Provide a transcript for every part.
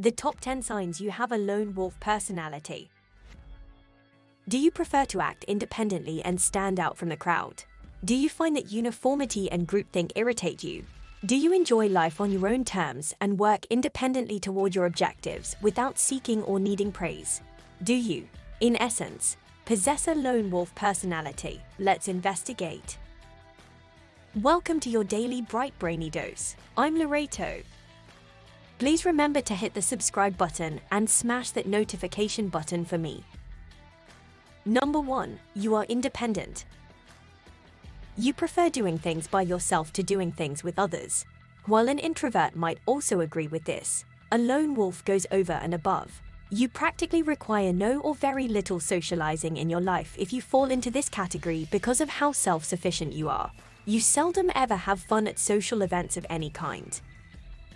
The top 10 signs you have a lone wolf personality. Do you prefer to act independently and stand out from the crowd? Do you find that uniformity and groupthink irritate you? Do you enjoy life on your own terms and work independently toward your objectives without seeking or needing praise? Do you, in essence, possess a lone wolf personality? Let's investigate. Welcome to your daily bright brainy dose. I'm Loreto. Please remember to hit the subscribe button and smash that notification button for me. Number 1. You are independent. You prefer doing things by yourself to doing things with others. While an introvert might also agree with this, a lone wolf goes over and above. You practically require no or very little socializing in your life if you fall into this category because of how self-sufficient you are. You seldom ever have fun at social events of any kind.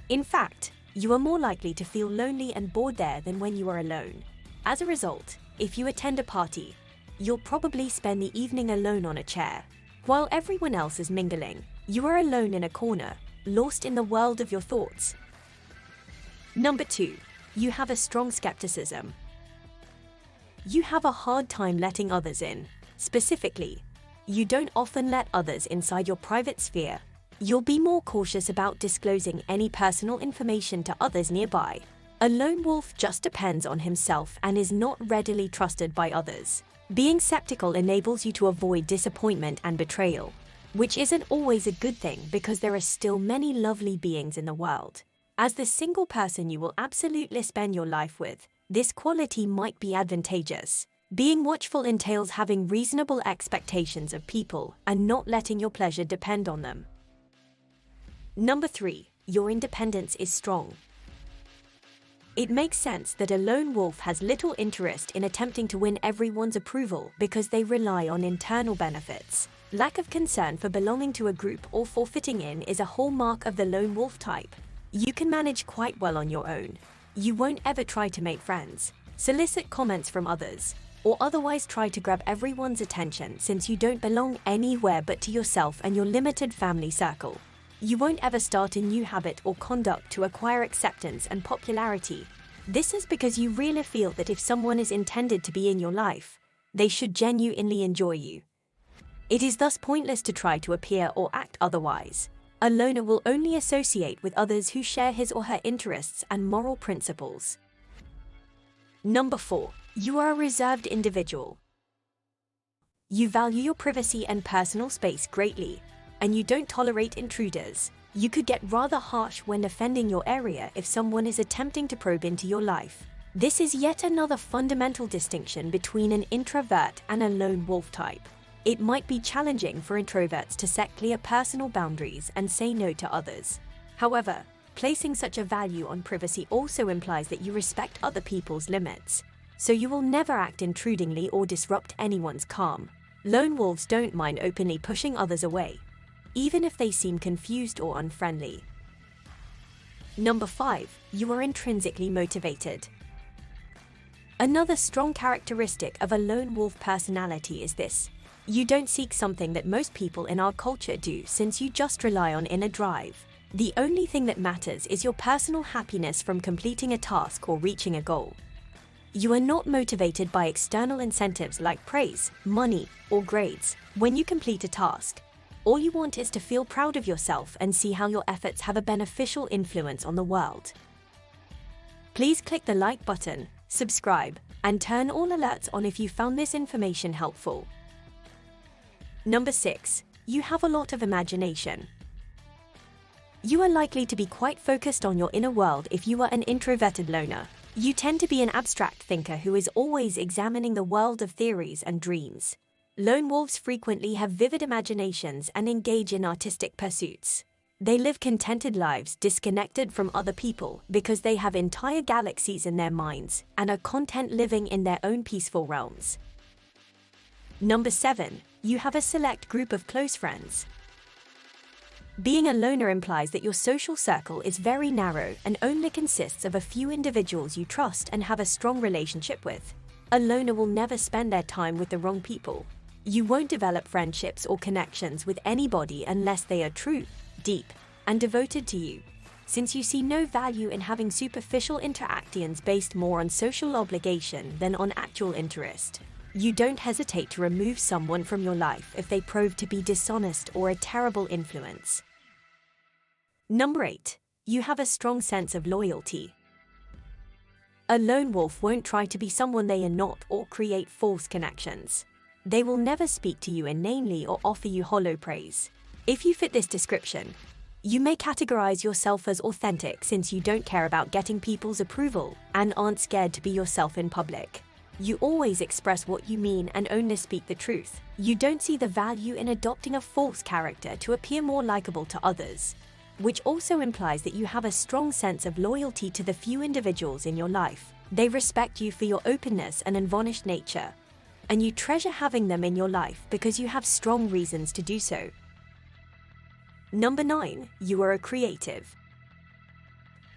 In fact, you are more likely to feel lonely and bored there than when you are alone. As a result, if you attend a party, you'll probably spend the evening alone on a chair. While everyone else is mingling, you are alone in a corner, lost in the world of your thoughts. Number 2. You have a strong skepticism. You have a hard time letting others in. Specifically, you don't often let others inside your private sphere. You'll be more cautious about disclosing any personal information to others nearby. A lone wolf just depends on himself and is not readily trusted by others. Being skeptical enables you to avoid disappointment and betrayal, which isn't always a good thing because there are still many lovely beings in the world. As the single person you will absolutely spend your life with, this quality might be advantageous. Being watchful entails having reasonable expectations of people and not letting your pleasure depend on them. Number 3. Your independence is strong. It makes sense that a lone wolf has little interest in attempting to win everyone's approval because they rely on internal benefits. Lack of concern for belonging to a group or for fitting in is a hallmark of the lone wolf type. You can manage quite well on your own. You won't ever try to make friends, solicit comments from others, or otherwise try to grab everyone's attention since you don't belong anywhere but to yourself and your limited family circle. You won't ever start a new habit or conduct to acquire acceptance and popularity. This is because you really feel that if someone is intended to be in your life, they should genuinely enjoy you. It is thus pointless to try to appear or act otherwise. A loner will only associate with others who share his or her interests and moral principles. Number 4. You are a reserved individual. You value your privacy and personal space greatly, and you don't tolerate intruders. You could get rather harsh when defending your area if someone is attempting to probe into your life. This is yet another fundamental distinction between an introvert and a lone wolf type. It might be challenging for introverts to set clear personal boundaries and say no to others. However, placing such a value on privacy also implies that you respect other people's limits, so you will never act intrudingly or disrupt anyone's calm. Lone wolves don't mind openly pushing others away, even if they seem confused or unfriendly. Number 5. You are intrinsically motivated. Another strong characteristic of a lone wolf personality is this. You don't seek something that most people in our culture do since you just rely on inner drive. The only thing that matters is your personal happiness from completing a task or reaching a goal. You are not motivated by external incentives like praise, money, or grades. When you complete a task, all you want is to feel proud of yourself and see how your efforts have a beneficial influence on the world. Please click the like button, subscribe, and turn all alerts on if you found this information helpful. Number 6. You have a lot of imagination. You are likely to be quite focused on your inner world if you are an introverted loner. You tend to be an abstract thinker who is always examining the world of theories and dreams. Lone wolves frequently have vivid imaginations and engage in artistic pursuits. They live contented lives disconnected from other people because they have entire galaxies in their minds and are content living in their own peaceful realms. Number 7. You have a select group of close friends. Being a loner implies that your social circle is very narrow and only consists of a few individuals you trust and have a strong relationship with. A loner will never spend their time with the wrong people. You won't develop friendships or connections with anybody unless they are true, deep, and devoted to you. Since you see no value in having superficial interactions based more on social obligation than on actual interest, you don't hesitate to remove someone from your life if they prove to be dishonest or a terrible influence. Number 8. You have a strong sense of loyalty. A lone wolf won't try to be someone they are not or create false connections. They will never speak to you inanely or offer you hollow praise. If you fit this description, you may categorize yourself as authentic since you don't care about getting people's approval and aren't scared to be yourself in public. You always express what you mean and only speak the truth. You don't see the value in adopting a false character to appear more likable to others, which also implies that you have a strong sense of loyalty to the few individuals in your life. They respect you for your openness and unvarnished nature, and you treasure having them in your life because you have strong reasons to do so. Number 9. You are a creative.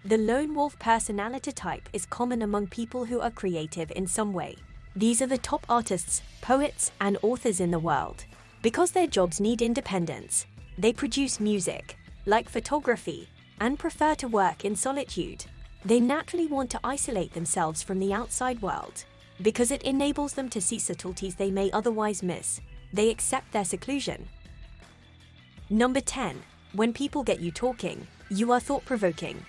The lone wolf personality type is common among people who are creative in some way. These are the top artists, poets, and authors in the world. Because their jobs need independence, they produce music, like photography, and prefer to work in solitude. They naturally want to isolate themselves from the outside world. Because it enables them to see subtleties they may otherwise miss, they accept their seclusion. Number 10. When people get you talking, you are thought-provoking.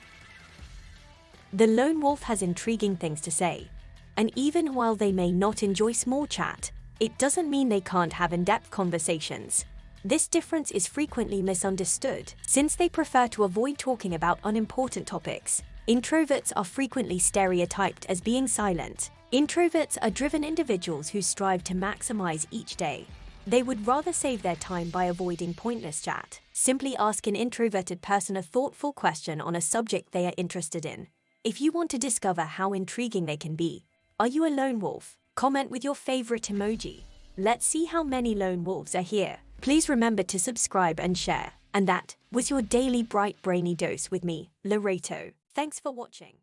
The lone wolf has intriguing things to say, and even while they may not enjoy small chat, it doesn't mean they can't have in-depth conversations. This difference is frequently misunderstood, since they prefer to avoid talking about unimportant topics. Introverts are frequently stereotyped as being silent. Introverts are driven individuals who strive to maximize each day. They would rather save their time by avoiding pointless chat. Simply ask an introverted person a thoughtful question on a subject they are interested in. If you want to discover how intriguing they can be, are you a lone wolf? Comment with your favorite emoji. Let's see how many lone wolves are here. Please remember to subscribe and share. And that was your daily bright brainy dose with me, Loreto. Thanks for watching.